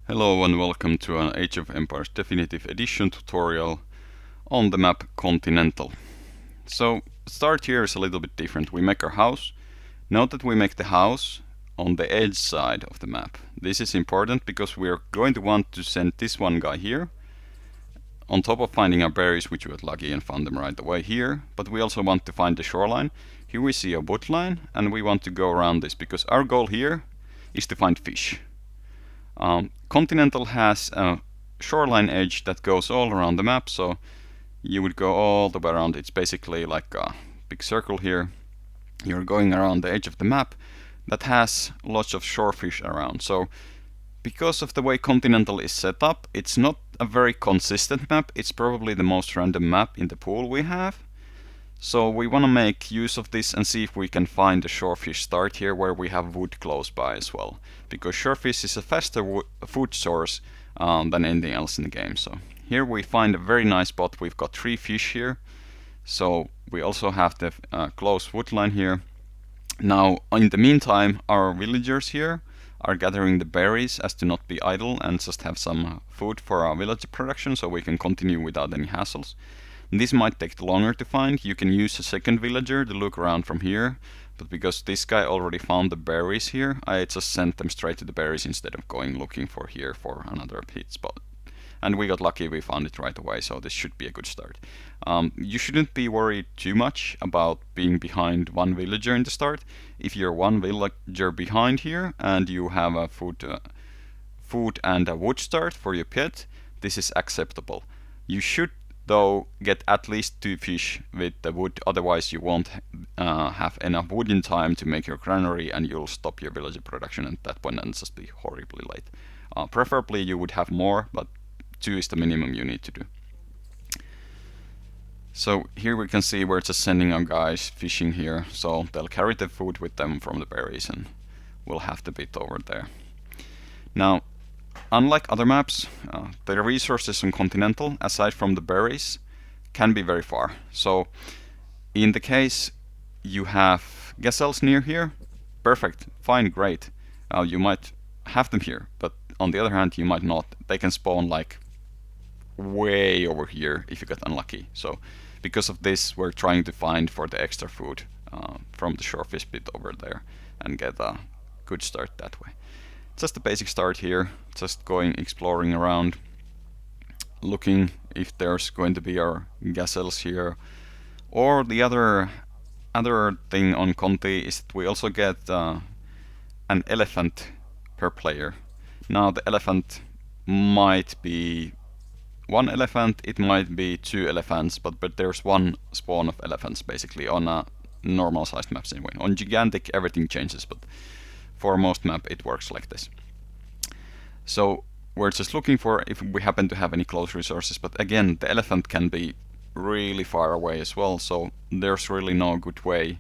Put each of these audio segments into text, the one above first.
Hello and welcome to an Age of Empires Definitive Edition tutorial on the map Continental. So start here is a little bit different. We make our house. Note that we make the house on the edge side of the map. This is important because we are going to want to send this one guy here on top of finding our berries, which we got lucky and found them right away here, but we also want to find the shoreline. Here we see a wood line and we want to go around this because our goal here is to find fish. Continental has a shoreline edge that goes all around the map, so you would go all the way around. It's basically like a big circle here. You're going around the edge of the map that has lots of shorefish around. So because of the way Continental is set up, it's not a very consistent map. It's probably the most random map in the pool we have. So we want to make use of this and see if we can find a shorefish start here where we have wood close by as well. Because shorefish is a faster food source than anything else in the game. So here we find a very nice spot. We've got 3 fish here. So we also have the close wood line here. Now in the meantime our villagers here are gathering the berries as to not be idle and just have some food for our village production so we can continue without any hassles. This might take longer to find. You can use a second villager to look around from here, but because this guy already found the berries here, I just sent them straight to the berries instead of going looking for here for another pit spot. And we got lucky, we found it right away, so this should be a good start. You shouldn't be worried too much about being behind one villager in the start. If you're one villager behind here and you have a food and a wood start for your pet, this is acceptable. You should though get at least 2 fish with the wood, otherwise you won't have enough wood in time to make your granary and you'll stop your villager production at that point and just be horribly late. Preferably you would have more, but 2 is the minimum you need to do. So here we can see we're just sending our guys fishing here, so they'll carry the food with them from the berries and we'll have the bit over there. Now, unlike other maps, the resources on Continental, aside from the berries, can be very far. So in the case you have gazelles near here, perfect, fine, great. You might have them here, but on the other hand you might not. They can spawn like way over here if you get unlucky. So because of this we're trying to find for the extra food from the shorefish pit over there and get a good start that way. Just a basic start here, just going exploring around, looking if there's going to be our gazelles here. Or the other thing on Conti is that we also get an elephant per player. Now the elephant might be 1 elephant, it might be 2 elephants, but there's 1 spawn of elephants basically on a normal sized maps anyway. On gigantic everything changes, but for most map it works like this. So we're just looking for if we happen to have any close resources, but again the elephant can be really far away as well, so there's really no good way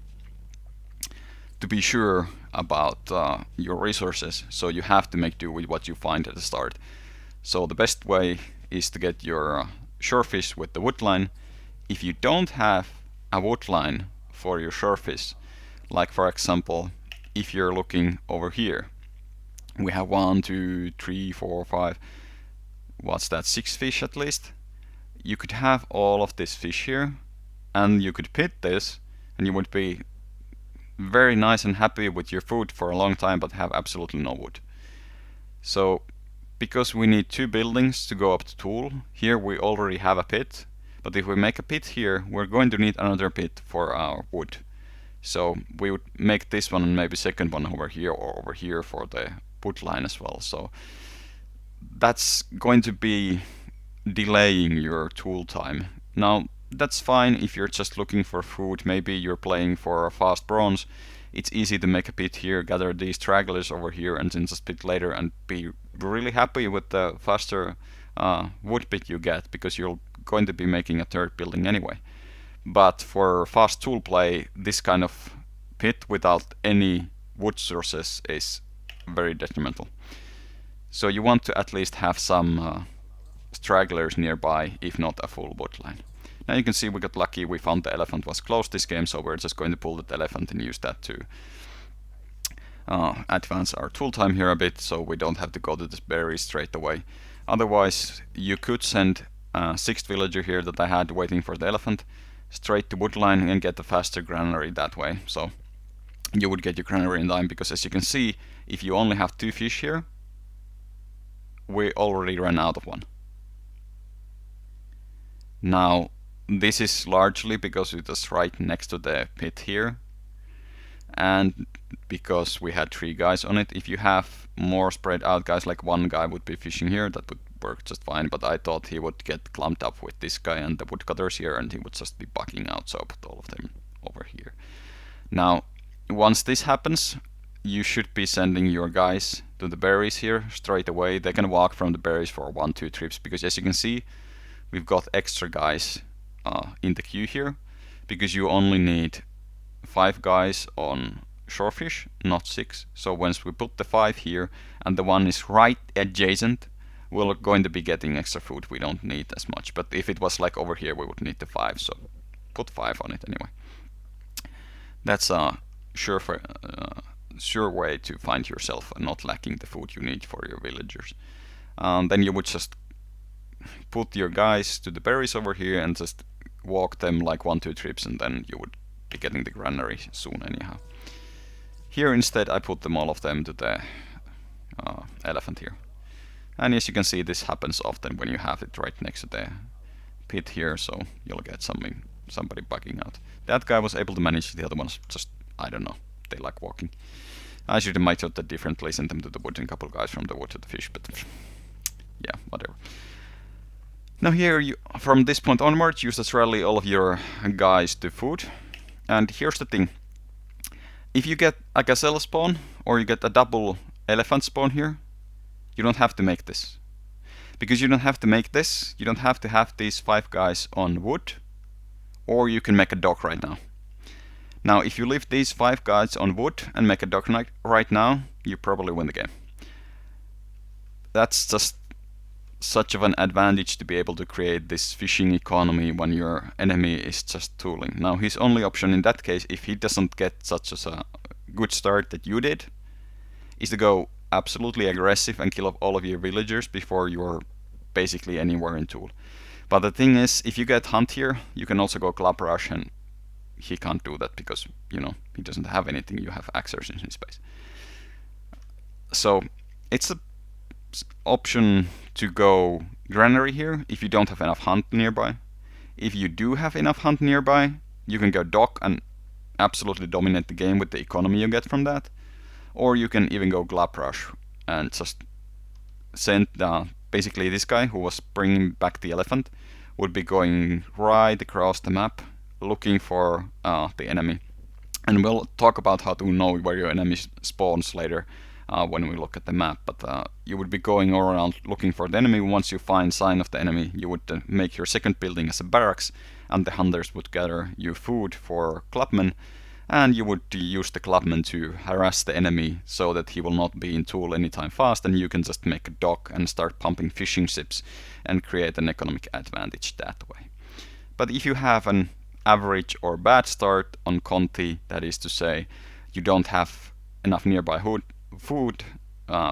to be sure about your resources, so you have to make do with what you find at the start. So the best way is to get your shorefish with the wood line. If you don't have a wood line for your shorefish, like for example if you're looking over here, we have 1, 2, 3, 4, 5, what's that, 6 fish at least. You could have all of this fish here and you could pit this and you would be very nice and happy with your food for a long time but have absolutely no wood. So because we need 2 buildings to go up to tool, here we already have a pit, but if we make a pit here we're going to need another pit for our wood. So we would make this one and maybe second one over here or over here for the wood line as well. So that's going to be delaying your tool time. Now that's fine if you're just looking for food, maybe you're playing for a fast bronze. It's easy to make a pit here, gather these stragglers over here and then just pit later and be really happy with the faster wood pit you get, because you're going to be making a 3rd building anyway. But for fast tool play, this kind of pit without any wood sources is very detrimental. So you want to at least have some stragglers nearby, if not a full wood line. Now you can see we got lucky, we found the elephant was close this game, so we're just going to pull that elephant and use that to advance our tool time here a bit so we don't have to go to this berry straight away. Otherwise, you could send a sixth villager here that I had waiting for the elephant straight to woodline and get a faster granary that way. So you would get your granary in time, because as you can see, if you only have 2 fish here, we already ran out of one. Now, this is largely because it was right next to the pit here, and because we had 3 guys on it. If you have more spread out guys, like 1 guy would be fishing here, that would work just fine, but I thought he would get clumped up with this guy and the woodcutters here, and he would just be bugging out, so I put all of them over here. Now, once this happens, you should be sending your guys to the berries here straight away. They can walk from the berries for 1-2 trips, because as you can see, we've got extra guys in the queue here, because you only need 5 guys on shorefish, not 6. So once we put the 5 here and the one is right adjacent, we're going to be getting extra food. We don't need as much, but if it was like over here, we would need the 5, so put 5 on it anyway. That's a sure way to find yourself not lacking the food you need for your villagers. Then you would just put your guys to the berries over here and just walk them like 1-2 trips, and then you would be getting the granary soon anyhow. Here instead I put them all of them to the elephant here. And as you can see, this happens often when you have it right next to the pit here, so you'll get somebody bugging out. That guy was able to manage, the other ones just, I don't know, they like walking. I should have might have done differently, sent them to the wood and a couple of guys from the wood to the fish, but yeah, whatever. Now here, you, from this point onwards, you just rally all of your guys to food. And here's the thing. If you get a gazelle spawn, or you get a double elephant spawn here, you don't have to make this. Because you don't have to make this, you don't have to have these 5 guys on wood, or you can make a dock right now. Now, if you leave these 5 guys on wood and make a dock right now, you probably win the game. That's just such of an advantage to be able to create this fishing economy when your enemy is just tooling. Now, his only option in that case, if he doesn't get such a good start that you did, is to go absolutely aggressive and kill off all of your villagers before you're basically anywhere in tool. But the thing is, if you get hunt here, you can also go club rush, and he can't do that because, you know, he doesn't have anything. You have access in his space. So it's an option to go granary here if you don't have enough hunt nearby. If you do have enough hunt nearby, you can go dock and absolutely dominate the game with the economy you get from that. Or you can even go glap rush and just send basically this guy who was bringing back the elephant would be going right across the map looking for the enemy. And we'll talk about how to know where your enemy spawns later when we look at the map. But you would be going all around looking for the enemy. Once you find sign of the enemy, you would make your second building as a barracks, and the hunters would gather you food for clubmen, and you would use the clubmen to harass the enemy so that he will not be in tool anytime fast, and you can just make a dock and start pumping fishing ships and create an economic advantage that way. But if you have an average or bad start on Conti, that is to say, you don't have enough nearby food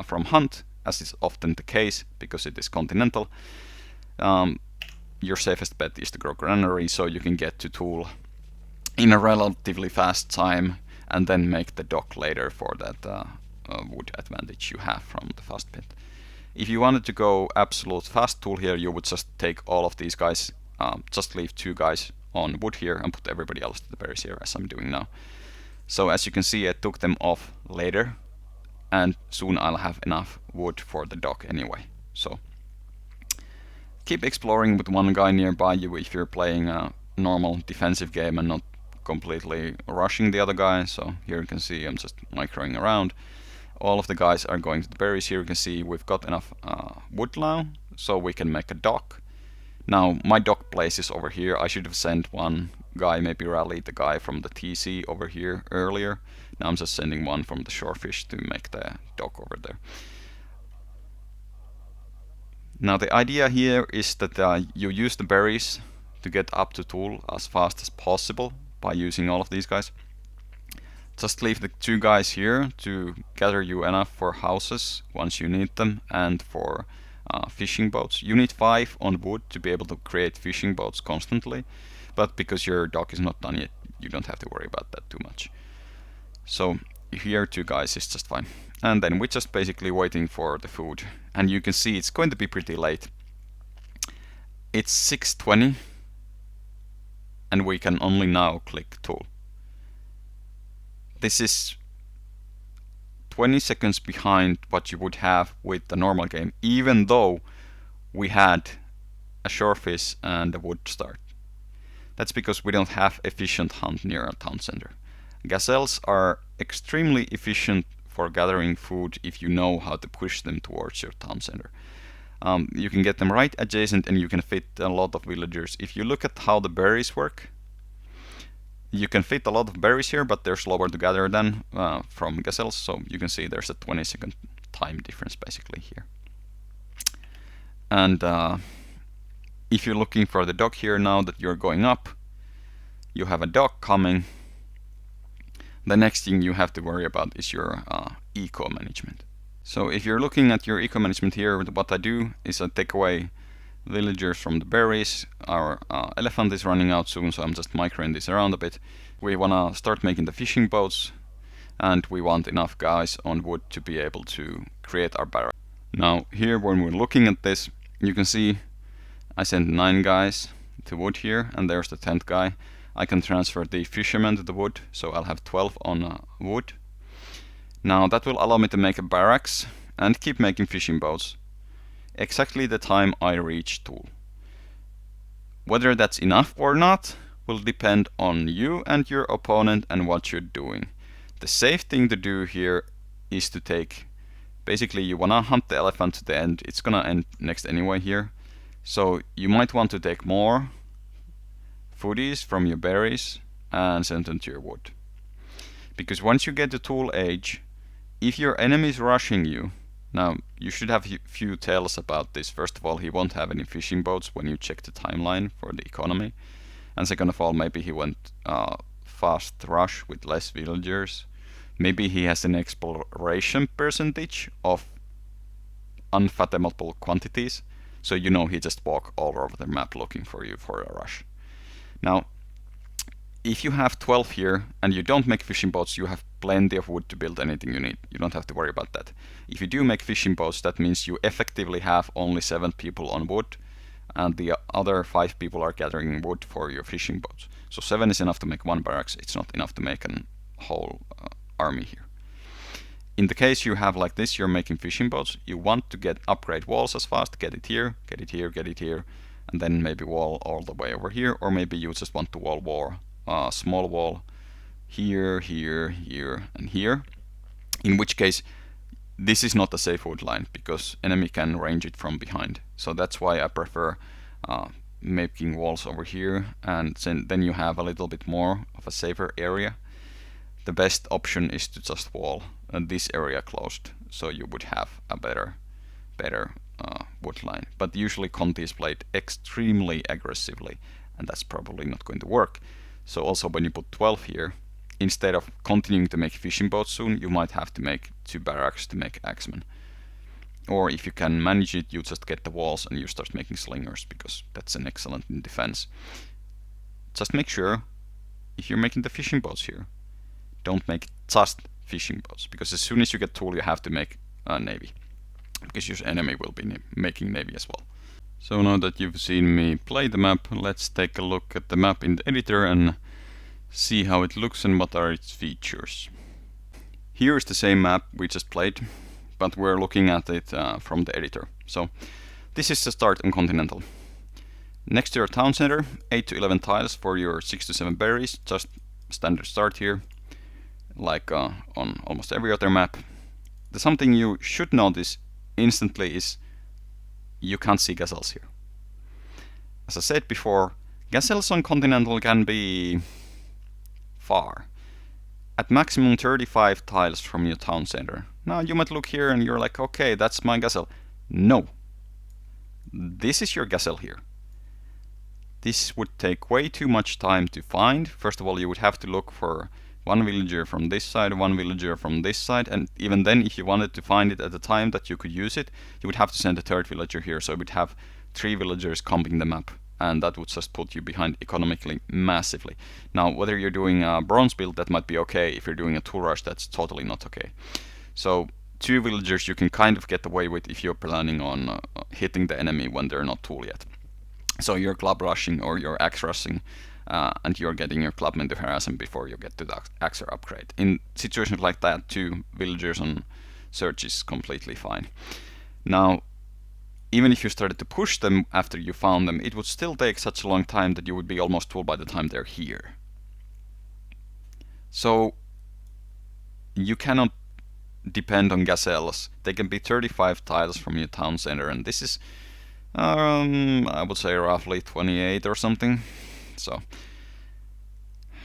from hunt, as is often the case because it is Continental, your safest bet is to grow granary so you can get to tool in a relatively fast time and then make the dock later for that wood advantage you have from the fast pit. If you wanted to go absolute fast tool here, you would just take all of these guys, just leave 2 guys on wood here and put everybody else to the berries here, as I'm doing now. So as you can see, I took them off later, and soon I'll have enough wood for the dock anyway. So keep exploring with 1 guy nearby you if you're playing a normal defensive game and not completely rushing the other guy. So here you can see I'm just microing around. All of the guys are going to the berries. Here you can see we've got enough wood now, so we can make a dock. Now my dock place is over here. I should have sent 1 guy, maybe rallied the guy from the TC over here earlier. Now I'm just sending 1 from the shorefish to make the dock over there. Now the idea here is that you use the berries to get up to tool as fast as possible by using all of these guys. Just leave the 2 guys here to gather you enough for houses once you need them, and for fishing boats. You need 5 on wood to be able to create fishing boats constantly, but because your dock is not done yet, you don't have to worry about that too much. So here 2 guys is just fine. And then we're just basically waiting for the food. And you can see it's going to be pretty late. It's 6:20 and we can only now click tool. This is 20 seconds behind what you would have with the normal game, even though we had a shorefish and a wood start. That's because we don't have efficient hunt near our town center. Gazelles are extremely efficient for gathering food if you know how to push them towards your town center. You can get them right adjacent and you can fit a lot of villagers. If you look at how the berries work, you can fit a lot of berries here, but they're slower to gather than from gazelles, so you can see there's a 20-second time difference basically here. And if you're looking for the dock here now that you're going up, you have a dock coming. The next thing you have to worry about is your eco management. So if you're looking at your eco management here, what I do is I take away villagers from the berries. Our elephant is running out soon, so I'm just microing this around a bit. We wanna start making the fishing boats, and we want enough guys on wood to be able to create our barrack. Now here, when we're looking at this, you can see I sent 9 guys to wood here, and there's the 10th guy. I can transfer the fishermen to the wood, so I'll have 12 on wood. Now that will allow me to make a barracks and keep making fishing boats exactly the time I reach tool. Whether that's enough or not will depend on you and your opponent and what you're doing. The safe thing to do here is to take, basically you wanna hunt the elephant to the end. It's gonna end next anyway here. So you might want to take more foodies from your berries and send them to your wood. Because once you get to tool age, if your enemy is rushing you, now you should have a few tells about this. First of all, he won't have any fishing boats when you check the timeline for the economy. And second of all, maybe he went fast rush with less villagers. Maybe he has an exploration percentage of unfathomable quantities. So you know he just walk all over the map looking for you for a rush. Now, if you have 12 here and you don't make fishing boats, you have plenty of wood to build anything you need. You don't have to worry about that. If you do make fishing boats, that means you effectively have only 7 people on wood, and the other 5 people are gathering wood for your fishing boats. So 7 is enough to make 1 barracks. It's not enough to make a whole army here. In the case you have like this, you're making fishing boats, you want to get upgrade walls as fast, get it here, get it here, get it here, and then maybe wall all the way over here, or maybe you just want to wall small wall here, here, here, and here. In which case, this is not a safe wood line because enemy can range it from behind. So that's why I prefer making walls over here, and then you have a little bit more of a safer area. The best option is to just wall this area closed, so you would have a better wood line. But usually Conti is played extremely aggressively, and that's probably not going to work. So also when you put 12 here, instead of continuing to make fishing boats soon, you might have to make 2 barracks to make axemen. Or if you can manage it, you just get the walls and you start making slingers, because that's an excellent in defense. Just make sure, if you're making the fishing boats here, don't make just fishing boats, because as soon as you get tool, you have to make a navy, because your enemy will be making navy as well. So now that you've seen me play the map, let's take a look at the map in the editor and see how it looks and what are its features. Here is the same map we just played, but we're looking at it from the editor. So this is the start on Continental. Next to your town center, 8 to 11 tiles for your 6 to 7 berries, just standard start here, like on almost every other map. The something you should notice instantly is you can't see gazelles here. As I said before, gazelles on Continental can be far. At maximum 35 tiles from your town center. Now you might look here and you're like, okay, that's my gazelle. No. This is your gazelle here. This would take way too much time to find. First of all, you would have to look for one villager from this side, one villager from this side, and even then if you wanted to find it at the time that you could use it, you would have to send a third villager here, so you would have 3 villagers comping the map, and that would just put you behind economically massively. Now whether you're doing a bronze build, that might be okay. If you're doing a tool rush, that's totally not okay. So 2 villagers you can kind of get away with if you're planning on hitting the enemy when they're not tool yet. So you're club rushing or you're axe rushing, and you're getting your clubmen to harass them before you get to the axer upgrade. In situations like that, 2 villagers on search is completely fine. Now, even if you started to push them after you found them, it would still take such a long time that you would be almost full by the time they're here. So you cannot depend on gazelles. They can be 35 tiles from your town center, and this is I would say roughly 28 or something. So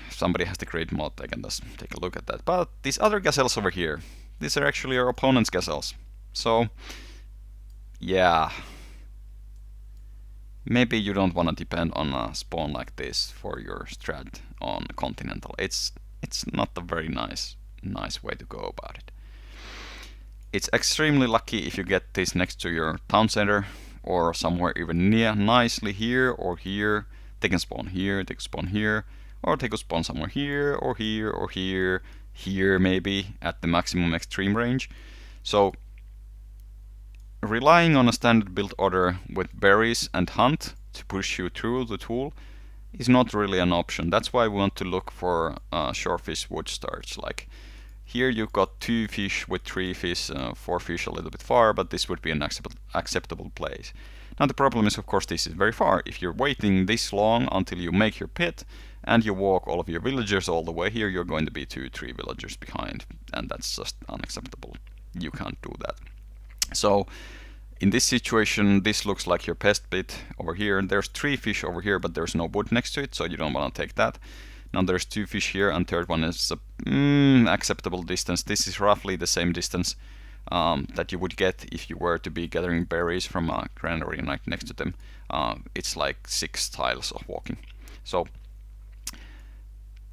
if somebody has to create mod, they can just take a look at that. But these other gazelles over here, these are actually our opponent's gazelles. So yeah, maybe you don't want to depend on a spawn like this for your strat on Continental. It's not a very nice way to go about it. It's extremely lucky if you get this next to your town center or somewhere even near nicely here or here. They can spawn here, they can spawn here, or they could spawn somewhere here or here or here maybe at the maximum extreme range. So relying on a standard build order with berries and hunt to push you through the tool is not really an option. That's why we want to look for shorefish wood starts. Like here you've got 2 fish with 3 fish, 4 fish a little bit far, but this would be an acceptable place. Now the problem is, of course, this is very far. If you're waiting this long until you make your pit and you walk all of your villagers all the way here, you're going to be 2-3 villagers behind, and that's just unacceptable. You can't do that. So in this situation, this looks like your pest pit over here. There's 3 fish over here, but there's no wood next to it, so you don't want to take that. Now there's 2 fish here, and third one is acceptable distance. This is roughly the same distance that you would get if you were to be gathering berries from a granary right next to them. It's like 6 tiles of walking. So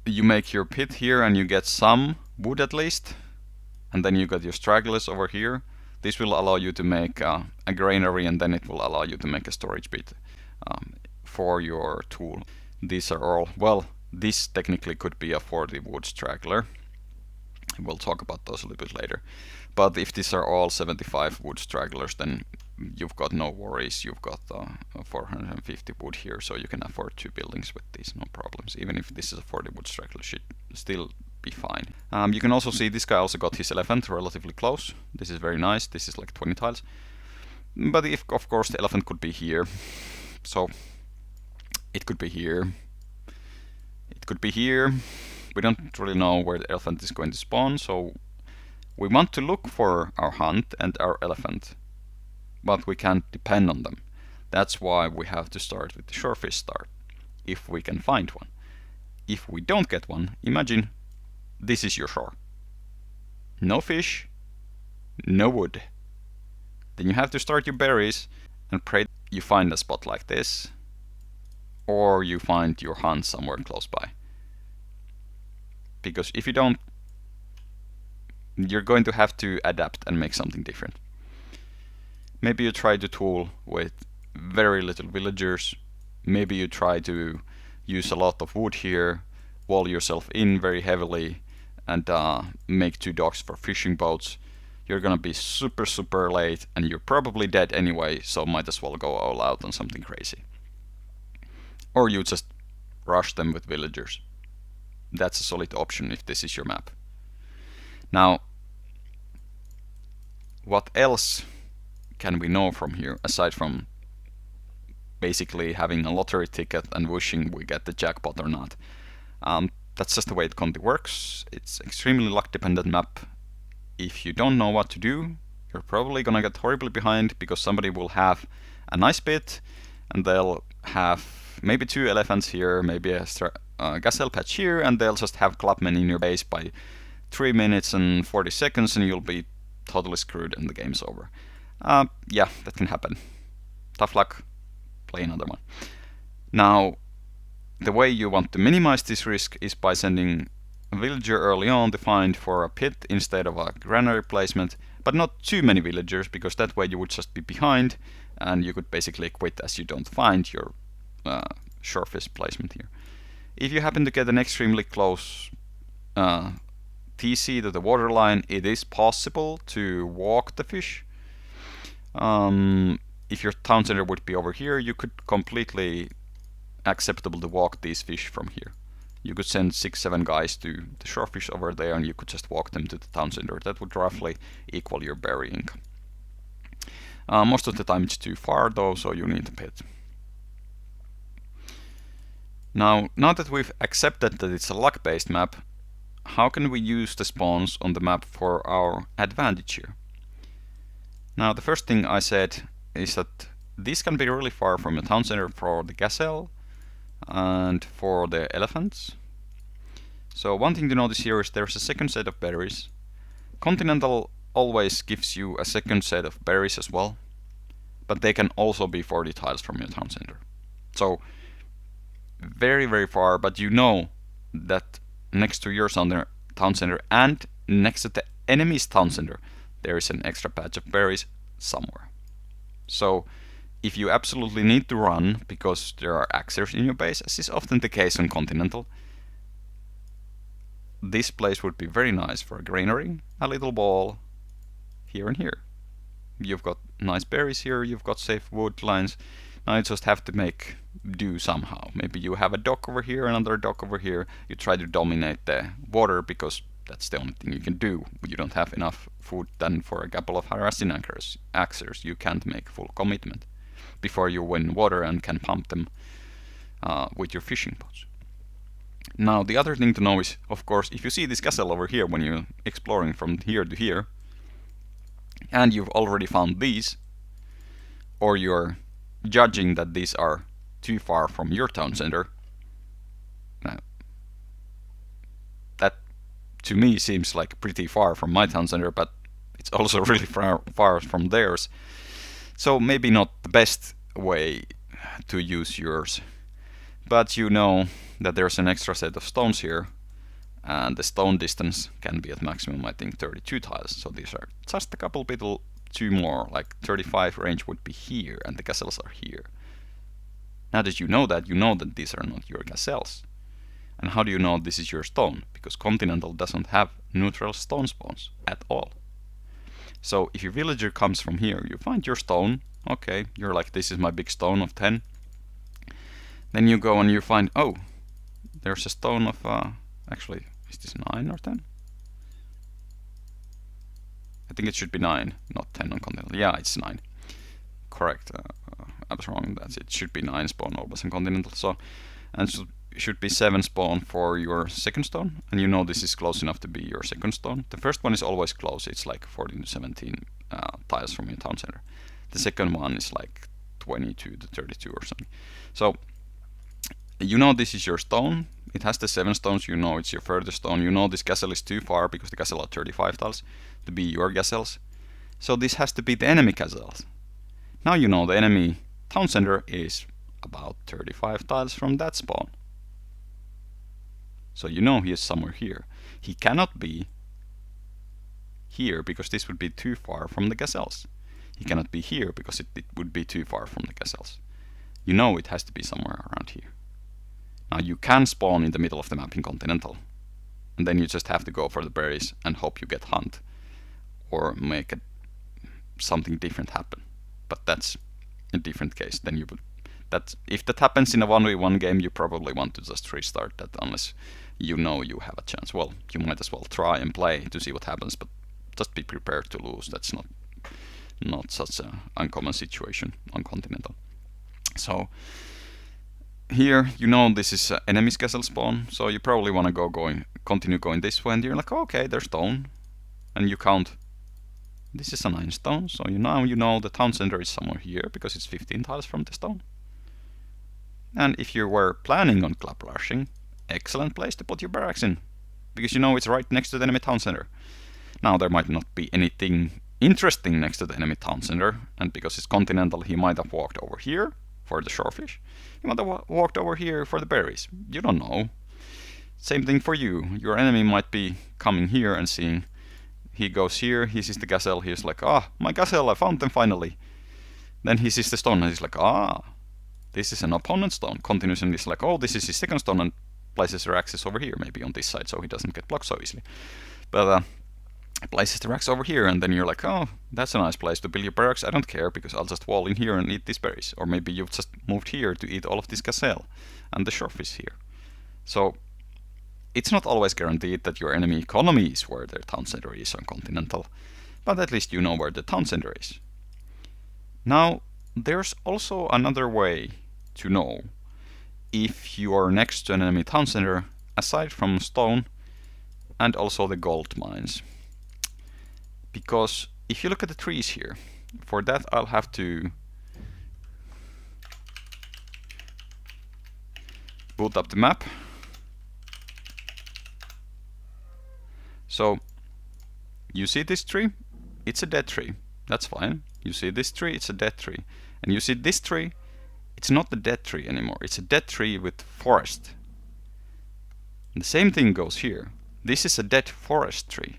you make your pit here and you get some wood at least, and then you got your stragglers over here. This will allow you to make a granary, and then it will allow you to make a storage pit for your tool. These are all, well, this technically could be a 40 wood straggler. We'll talk about those a little bit later. But if these are all 75 wood stragglers, then you've got no worries. You've got 450 wood here, so you can afford 2 buildings with these, no problems. Even if this is a 40 wood straggler, should still be fine. You can also see this guy also got his elephant relatively close. This is very nice. This is like 20 tiles. But if, of course, the elephant could be here. So it could be here. It could be here. We don't really know where the elephant is going to spawn, so we want to look for our hunt and our elephant, but we can't depend on them. That's why we have to start with the shorefish start, if we can find one. If we don't get one, imagine this is your shore. No fish, no wood. Then you have to start your berries and pray you find a spot like this, or you find your hunt somewhere close by. Because if you don't, you're going to have to adapt and make something different. Maybe you try to tool with very little villagers. Maybe you try to use a lot of wood here, wall yourself in very heavily, and make 2 docks for fishing boats. You're gonna be super late, and you're probably dead anyway, so might as well go all out on something crazy. Or you just rush them with villagers. That's a solid option if this is your map. Now, what else can we know from here, aside from basically having a lottery ticket and wishing we get the jackpot or not? That's just the way Conti works. It's extremely luck dependent map. If you don't know what to do, you're probably gonna get horribly behind, because somebody will have a nice bit and they'll have maybe 2 elephants here, maybe a gazelle patch here, and they'll just have clubmen in your base by 3 minutes and 40 seconds, and you'll be totally screwed and the game's over. Yeah, that can happen. Tough luck, play another one. Now, the way you want to minimize this risk is by sending a villager early on to find for a pit instead of a granary placement, but not too many villagers, because that way you would just be behind and you could basically quit as you don't find your shorefish placement here. If you happen to get an extremely close TC to the waterline, it is possible to walk the fish. If your town center would be over here, you could completely acceptable to walk these fish from here. You could send 6-7 guys to the shorefish over there and you could just walk them to the town center. That would roughly equal your berry income. Most of the time it's too far though, so you need a pit. Now that we've accepted that it's a luck-based map, how can we use the spawns on the map for our advantage here? Now the first thing I said is that this can be really far from the town center for the gazelle and for the elephants. So one thing to notice here is there's a second set of berries. Continental always gives you a second set of berries as well, but they can also be 40 tiles from your town center. So very far, but you know that next to your town center and next to the enemy's town center there is an extra patch of berries somewhere. So if you absolutely need to run because there are axers in your base, as is often the case on Continental, this place would be very nice for a granary, a little ball here and here. You've got nice berries here, you've got safe wood lines. Now you just have to make do somehow. Maybe you have a dock over here, another dock over here. You try to dominate the water because that's the only thing you can do. You don't have enough food then for a couple of harassing axers. You can't make full commitment before you win water and can pump them with your fishing boats. Now the other thing to know is, of course, if you see this gazelle over here when you're exploring from here to here, and you've already found these, or you're judging that these are too far from your town center, that to me seems like pretty far from my town center, but it's also really far from theirs. So maybe not the best way to use yours. But you know that there's an extra set of stones here, and the stone distance can be at maximum, I think, 32 tiles. So these are just a couple bit two more, like 35 range would be here, and the gazelles are here. Now that you know that these are not your gazelles. And how do you know this is your stone? Because Continental doesn't have neutral stone spawns at all. So if your villager comes from here, you find your stone, okay, you're like, this is my big stone of 10. Then you go and you find, oh, there's a stone of, actually, is this 9 or 10? I think it should be 9, not 10 on Continental. Yeah, it's 9. Correct. I was wrong. That's it. Should be 9 spawn always on Continental. So, and should be 7 spawn for your second stone, and you know this is close enough to be your second stone. The first one is always close. It's like 14 to 17 tiles from your town center. The second one is like 22 to 32 or something. So you know this is your stone. It has the 7 stones. You know it's your furthest stone. You know this gazelle is too far because the gazelle are 35 tiles to be your gazelles. So this has to be the enemy gazelles. Now you know the enemy town center is about 35 tiles from that spawn. So you know he is somewhere here. He cannot be here because this would be too far from the gazelles. He cannot be here because it would be too far from the gazelles. You know it has to be somewhere around here. Now you can spawn in the middle of the map in Continental, and then you just have to go for the berries and hope you get hunt or make something different happen. But that's a different case. Then you would, if that happens in a 1v1 game, you probably want to just restart that unless you know you have a chance. Well, you might as well try and play to see what happens, but just be prepared to lose. That's not such an uncommon situation on Continental. So here you know this is enemy's gazelle spawn, so you probably want to continue going this way, and you're like, oh, okay, there's stone, and you count. This is a 9 stone, so you know the town center is somewhere here because it's 15 tiles from the stone. And if you were planning on club rushing, excellent place to put your barracks in, because you know it's right next to the enemy town center. Now there might not be anything interesting next to the enemy town center, and because it's Continental, he might have walked over here for the shorefish. He might have walked over here for the berries. You don't know. Same thing for you. Your enemy might be coming here and seeing, he goes here, he sees the gazelle, he's like, ah, my gazelle, I found them finally. Then he sees the stone and he's like, ah, this is an opponent stone. Continues and he's like, oh, this is his second stone, and places their axes over here, maybe on this side, so he doesn't get blocked so easily. But places the axe over here, and then you're like, oh, that's a nice place to build your barracks. I don't care, because I'll just wall in here and eat these berries. Or maybe you've just moved here to eat all of this gazelle, and the shore is here. So it's not always guaranteed that your enemy economy is where their town center is on Continental, but at least you know where the town center is. Now, there's also another way to know if you are next to an enemy town center, aside from stone and also the gold mines. Because if you look at the trees here, for that I'll have to boot up the map. So you see this tree? It's a dead tree. That's fine. You see this tree? It's a dead tree. And you see this tree? It's not the dead tree anymore. It's a dead tree with forest. And the same thing goes here. This is a dead forest tree.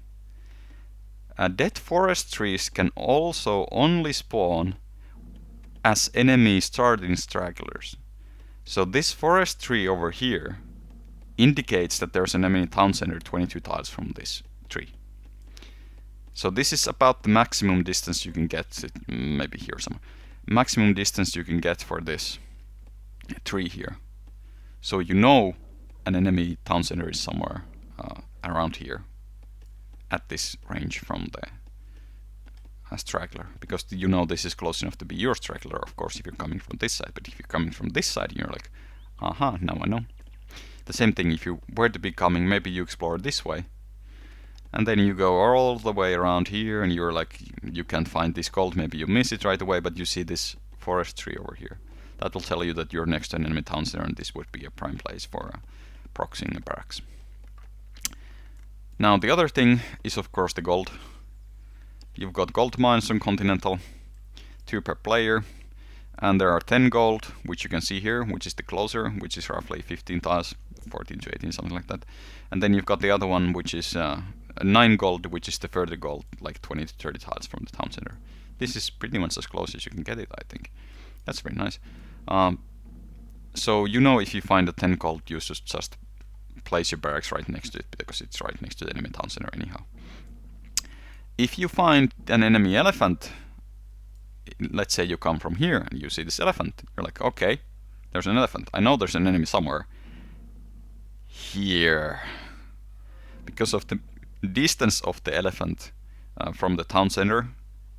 Dead forest trees can also only spawn as enemy starting stragglers. So this forest tree over here indicates that there's an enemy town center 22 tiles from this tree. So this is about the maximum distance you can get, maybe here somewhere. Maximum distance you can get for this tree here. So you know an enemy town center is somewhere around here at this range from the straggler, because you know this is close enough to be your straggler, of course, if you're coming from this side. But if you're coming from this side, you're like, aha, now I know. The same thing if you were to be coming, maybe you explore this way, and then you go all the way around here, and you're like, you can't find this gold, maybe you miss it right away, but you see this forest tree over here. That will tell you that you're next to an enemy town center, and this would be a prime place for proxying a barracks. Now the other thing is of course the gold. You've got gold mines on Continental, 2 per player, and there are 10 gold, which you can see here, which is the closer, which is roughly 15 tiles, 14 to 18, something like that. And then you've got the other one, which is 9 gold, which is the further gold, like 20 to 30 tiles from the town center. This is pretty much as close as you can get it, I think. That's very nice. So you know if you find a 10 gold, you should just place your barracks right next to it, because it's right next to the enemy town center anyhow. If you find an enemy elephant, let's say you come from here and you see this elephant, you're like, okay, there's an elephant. I know there's an enemy somewhere here. Because of the distance of the elephant from the town center,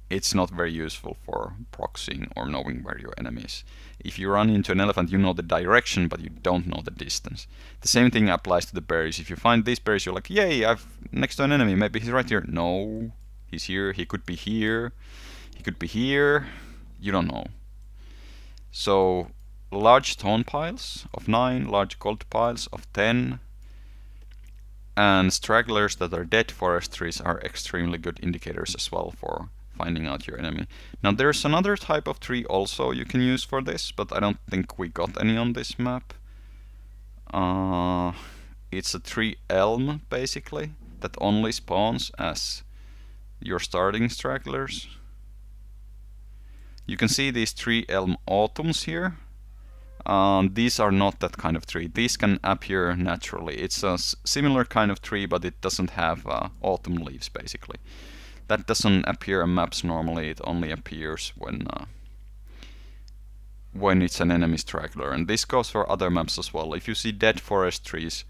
it's not very useful for proxying or knowing where your enemy is. If you run into an elephant, you know the direction, but you don't know the distance. The same thing applies to the berries. If you find these berries, you're like, yay, I'm next to an enemy. Maybe he's right here. No, he's here. He could be here. He could be here. You don't know. So large stone piles of 9, large gold piles of 10, and stragglers that are dead forest trees are extremely good indicators as well for finding out your enemy. Now there's another type of tree also you can use for this, but I don't think we got any on this map. It's a tree elm basically that only spawns as your starting stragglers. You can see these tree elm autumns here. These are not that kind of tree. These can appear naturally. It's a similar kind of tree, but it doesn't have autumn leaves basically. That doesn't appear on maps normally. It only appears when it's an enemy straggler. And this goes for other maps as well. If you see dead forest trees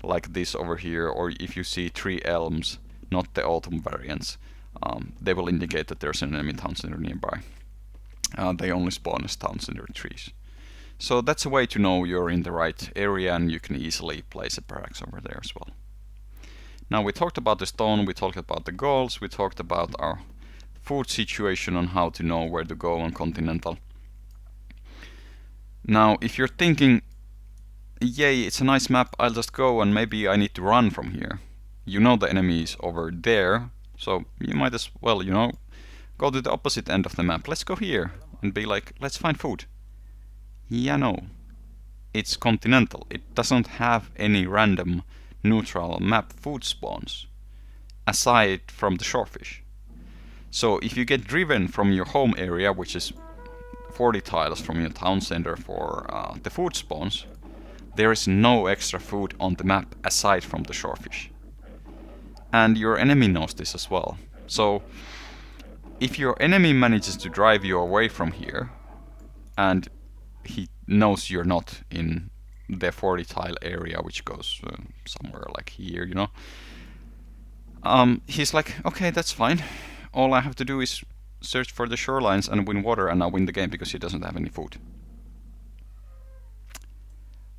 like this over here, or if you see tree elms, not the autumn variants, they will indicate that there's an enemy town center nearby. They only spawn as town center trees. So that's a way to know you're in the right area, and you can easily place a barracks over there as well. Now we talked about the stone, we talked about the goals, we talked about our food situation on how to know where to go on Continental. Now if you're thinking, yay, it's a nice map, I'll just go and maybe I need to run from here. You know the enemy is over there, so you might as well, you know, go to the opposite end of the map. Let's go here and be like, let's find food. Yeah, no. it's Continental. It doesn't have any random neutral map food spawns aside from the shorefish. So if you get driven from your home area, which is 40 tiles from your town center for the food spawns, there is no extra food on the map aside from the shorefish. And your enemy knows this as well. So if your enemy manages to drive you away from here, and he knows you're not in the 40 tile area, which goes somewhere like here, you know, he's like, okay, that's fine. All I have to do is search for the shorelines and win water, and I'll win the game because he doesn't have any food.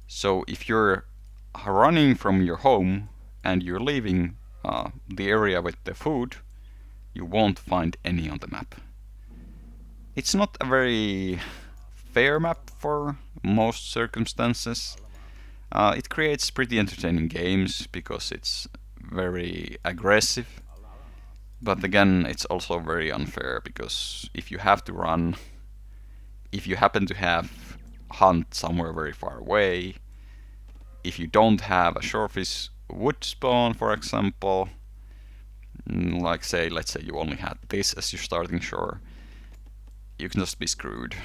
So if you're running from your home and you're leaving the area with the food, you won't find any on the map. It's not a very fair map for most circumstances. It creates pretty entertaining games because it's very aggressive. But again, it's also very unfair because if you have to run, if you happen to have hunt somewhere very far away, if you don't have a shorefish wood spawn, for example, like let's say you only had this as your starting shore, you can just be screwed.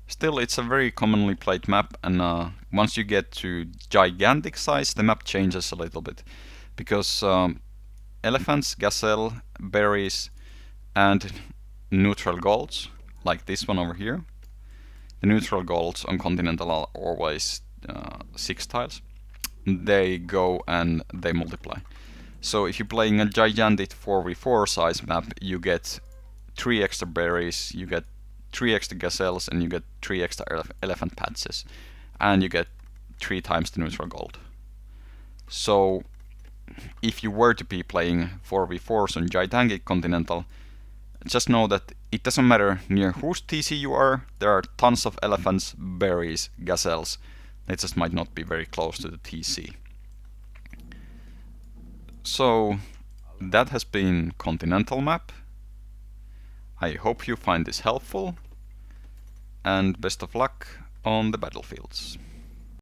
Still, it's a very commonly played map, and once you get to gigantic size, the map changes a little bit. Because elephants, gazelle, berries, and neutral golds, like this one over here. The neutral golds on Continental are always 6 tiles. They go and they multiply. So if you're playing a gigantic 4v4 size map, you get 3 extra berries, you get 3 extra gazelles, and you get 3 extra elephant patches, and you get 3 times the neutral gold. So if you were to be playing 4v4s on gigantic Continental, just know that it doesn't matter near whose TC you are, there are tons of elephants, berries, gazelles. They just might not be very close to the TC. So that has been Continental map. I hope you find this helpful, and best of luck on the battlefields.